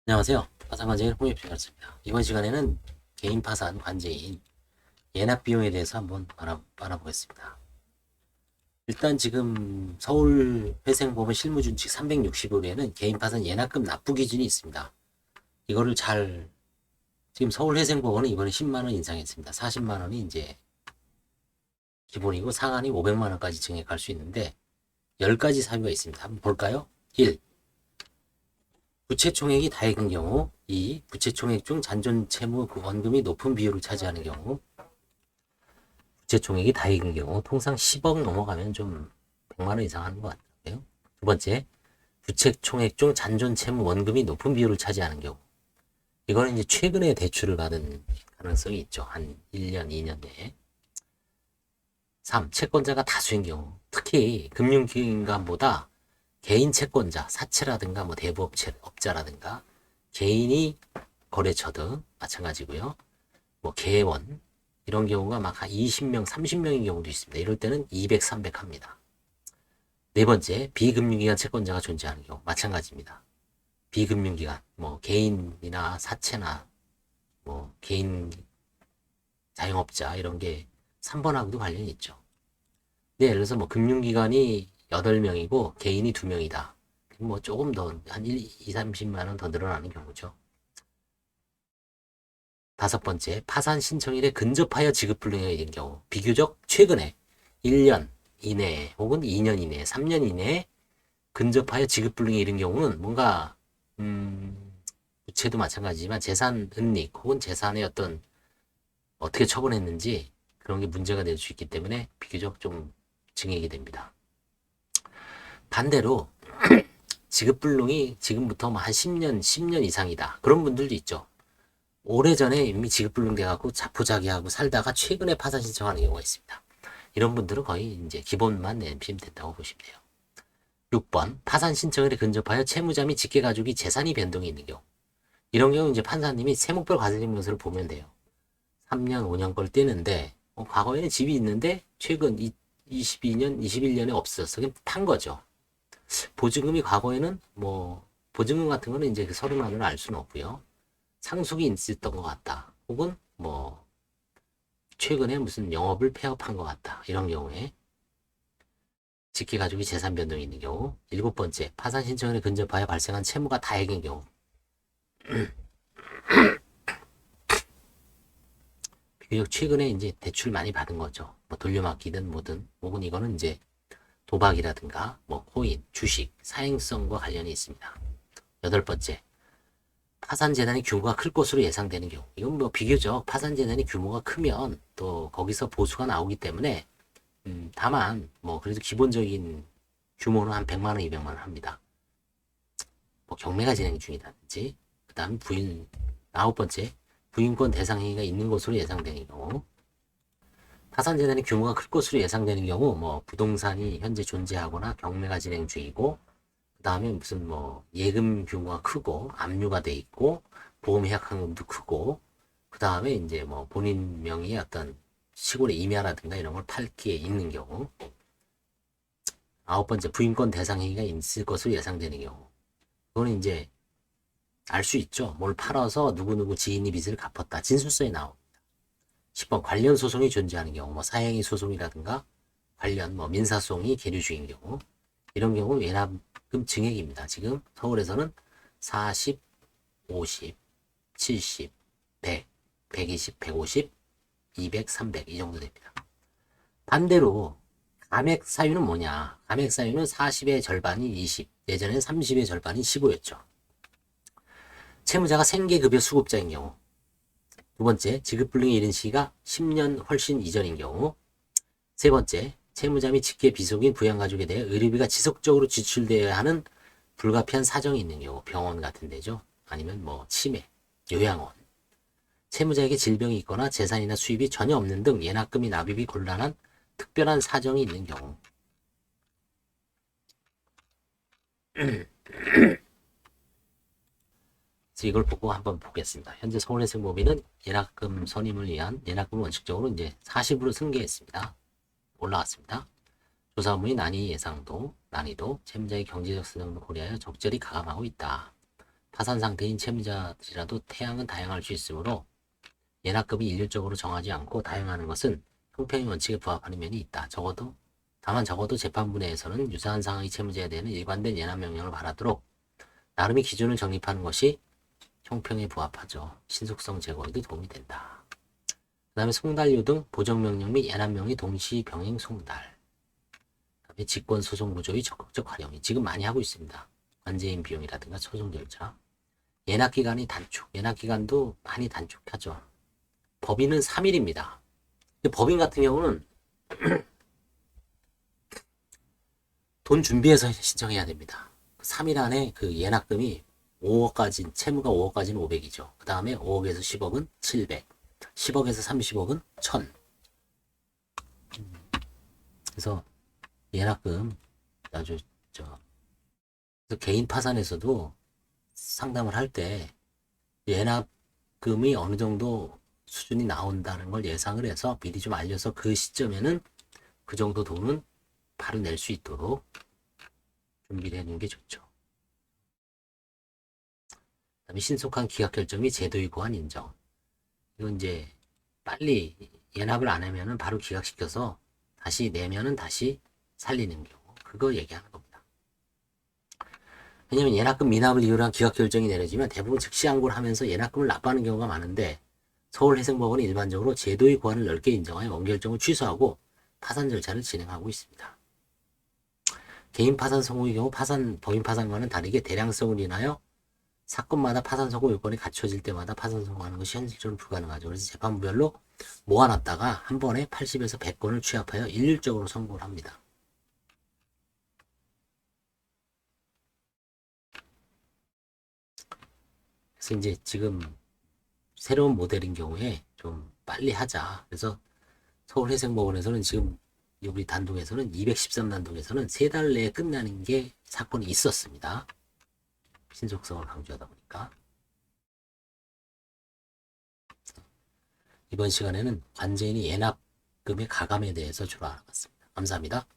안녕하세요. 파산관제인 홍익표였습니다. 이번 시간에는 개인 파산 관제인 예납 비용에 대해서 한번 알아보겠습니다. 일단 지금 서울 회생법원 실무준칙 360호에는 개인 파산 예납금 납부 기준이 있습니다. 이거를 지금 서울 회생법원은 이번에 10만 원 인상했습니다. 40만 원이 이제 기본이고 상한이 500만 원까지 증액할 수 있는데 10가지 사유가 있습니다. 한번 볼까요? 1. 부채 총액이 다액인 경우. 2. 부채 총액 중 잔존 채무 그 원금이 높은 비율을 차지하는 경우. 부채 총액이 다액인 경우. 통상 10억 넘어가면 좀 100만 원 이상 하는 것 같아요. 두 번째, 부채 총액 중 잔존 채무 원금이 높은 비율을 차지하는 경우. 이거는 이제 최근에 대출을 받은 가능성이 있죠. 한 1년, 2년 내에. 3. 채권자가 다수인 경우. 특히 금융기관보다 개인 채권자, 사채라든가 뭐 대부업자라든가 개인이 거래처든 마찬가지고요. 뭐 개원 이런 경우가 막 한 20명, 30명인 경우도 있습니다. 이럴 때는 200, 300 합니다. 네 번째, 비금융기관 채권자가 존재하는 경우 마찬가지입니다. 비금융기관, 뭐 개인이나 사채나 뭐 개인 자영업자 이런 게 3번하고도 관련이 있죠. 네, 예를 들어서 뭐 금융기관이 8명이고 개인이 2명이다. 뭐 조금 더 한 2, 30만 원 더 늘어나는 경우죠. 다섯 번째, 파산 신청일에 근접하여 지급 불능이 된 경우. 비교적 최근에 1년 이내에 혹은 2년 이내에 3년 이내에 근접하여 지급 불능이 이른 경우는 뭔가 부채도 마찬가지지만 재산 은닉 혹은 재산의 어떤 어떻게 처분했는지 그런 게 문제가 될 수 있기 때문에 비교적 좀 증액이 됩니다. 반대로 지급불능이 지금부터 한 10년 이상이다. 그런 분들도 있죠. 오래전에 이미 지급불능 돼갖고 자포자기하고 살다가 최근에 파산 신청하는 경우가 있습니다. 이런 분들은 거의 이제 기본만 내면 된다고 보시면 돼요. 6번, 파산 신청일에 근접하여 채무자 및 직계가족이 재산이 변동이 있는 경우. 이런 경우 이제 판사님이 세목별 과세증명서를 보면 돼요. 3년, 5년 걸 떼는데, 과거에는 집이 있는데, 최근 22년, 21년에 없었어. 그냥 탄 거죠. 보증금이 과거에는 뭐 보증금 같은 거는 이제 그 서류만으로 알 수는 없고요. 상속이 있었던 것 같다. 혹은 뭐 최근에 무슨 영업을 폐업한 것 같다. 이런 경우에 직계가족이 재산 변동이 있는 경우. 일곱 번째, 파산 신청을 근접하여 발생한 채무가 다액인 경우. 비교적 최근에 이제 대출 많이 받은 거죠. 뭐 돌려막기든 뭐든 혹은 이거는 이제 도박이라든가 뭐 코인, 주식, 사행성과 관련이 있습니다. 여덟 번째, 파산재단의 규모가 클 것으로 예상되는 경우. 이건 뭐 비교적 파산재단의 규모가 크면 또 거기서 보수가 나오기 때문에 다만 뭐 그래도 기본적인 규모는 한 100만 원, 200만 원 합니다. 뭐 경매가 진행 중이다든지 그 다음 아홉 번째, 부인권 대상 행위가 있는 것으로 예상되는 경우. 파산재단의 규모가 클 것으로 예상되는 경우 뭐 부동산이 현재 존재하거나 경매가 진행 중이고 그 다음에 무슨 뭐 예금 규모가 크고 압류가 돼 있고 보험 해약환급도 크고 그 다음에 이제 뭐 본인 명의의 어떤 시골의 임야라든가 이런 걸 팔 게 있는 경우. 아홉 번째, 부인권 대상 행위가 있을 것으로 예상되는 경우. 그거는 이제 알 수 있죠. 뭘 팔아서 누구누구 지인이 빚을 갚았다. 진술서에 나옵니다. 10번, 관련 소송이 존재하는 경우. 뭐 사행위 소송이라든가 관련 뭐 민사소송이 계류 중인 경우. 이런 경우 예납금 증액입니다. 지금 서울에서는 40, 50, 70, 100, 120, 150, 200, 300 이 정도 됩니다. 반대로 감액 사유는 뭐냐? 감액 사유는 40의 절반이 20, 예전엔 30의 절반이 15였죠. 채무자가 생계급여 수급자인 경우. 두 번째, 지급불능이 이른 시기가 10년 훨씬 이전인 경우. 세 번째, 채무자 및 직계 비속인 부양가족에 대해 의료비가 지속적으로 지출되어야 하는 불가피한 사정이 있는 경우, 병원 같은 데죠. 아니면 뭐 치매, 요양원. 채무자에게 질병이 있거나 재산이나 수입이 전혀 없는 등 예납금이 납입이 곤란한 특별한 사정이 있는 경우. 그래서 이걸 보고 한번 보겠습니다. 현재 서울해상법인은 예납금 선임을 위한 예납금을 원칙적으로 이제 40으로 승계했습니다. 올라왔습니다. 조사 업무의 난이도, 채무자의 경제적 사정을 고려하여 적절히 가감하고 있다. 파산 상태인 채무자들이라도 태양은 다양할 수 있으므로 예납금이 일률적으로 정하지 않고 다양하는 것은 형평의 원칙에 부합하는 면이 있다. 다만 적어도 재판부 내에서는 유사한 상황의 채무자에 대한 일관된 예납 명령을 바라도록 나름의 기준을 정립하는 것이 형평에 부합하죠. 신속성 제고에도 도움이 된다. 그 다음에 송달료 등 보정명령 및 예납명의 동시 병행 송달. 그 다음에 직권소송 구조의 적극적 활용이 지금 많이 하고 있습니다. 관제인 비용이라든가 소송 절차. 예납기간이 단축. 예납기간도 많이 단축하죠. 법인은 3일입니다. 법인 같은 경우는 돈 준비해서 신청해야 됩니다. 3일 안에 그 예납금이 5억까지, 채무가 5억까지는 500이죠. 그 다음에 5억에서 10억은 700, 10억에서 30억은 1000. 그래서 예납금, 아주, 그래서 개인 파산에서도 상담을 할 때 예납금이 어느 정도 수준이 나온다는 걸 예상을 해서 미리 좀 알려서 그 시점에는 그 정도 돈은 바로 낼 수 있도록 준비를 해놓는 게 좋죠. 그다음에 신속한 기각 결정 및 제도의 고안 인정. 이건 이제 빨리 예납을 안 하면은 바로 기각시켜서 다시 내면은 다시 살리는 경우. 그거 얘기하는 겁니다. 왜냐면 예납금 미납을 이유로 한 기각 결정이 내려지면 대부분 즉시 항고를 하면서 예납금을 납부하는 경우가 많은데 서울해상법원은 일반적으로 제도의 고안을 넓게 인정하여 원결정을 취소하고 파산 절차를 진행하고 있습니다. 개인 파산 성공의 경우 법인 파산과는 다르게 대량성을 인하여 사건마다 파산 성공 요건이 갖춰질 때마다 파산 성공하는 것이 현실적으로 불가능하죠. 그래서 재판부별로 모아놨다가 한 번에 80에서 100건을 취합하여 일률적으로 선고를 합니다. 그래서 이제 지금 새로운 모델인 경우에 좀 빨리 하자. 그래서 서울해상법원에서는 지금 우리 단독에서는 213단독에서는 3달 내에 끝나는 게 사건이 있었습니다. 신속성을 강조하다 보니까. 이번 시간에는 관제인이 예납금의 가감에 대해서 주로 알아봤습니다. 감사합니다.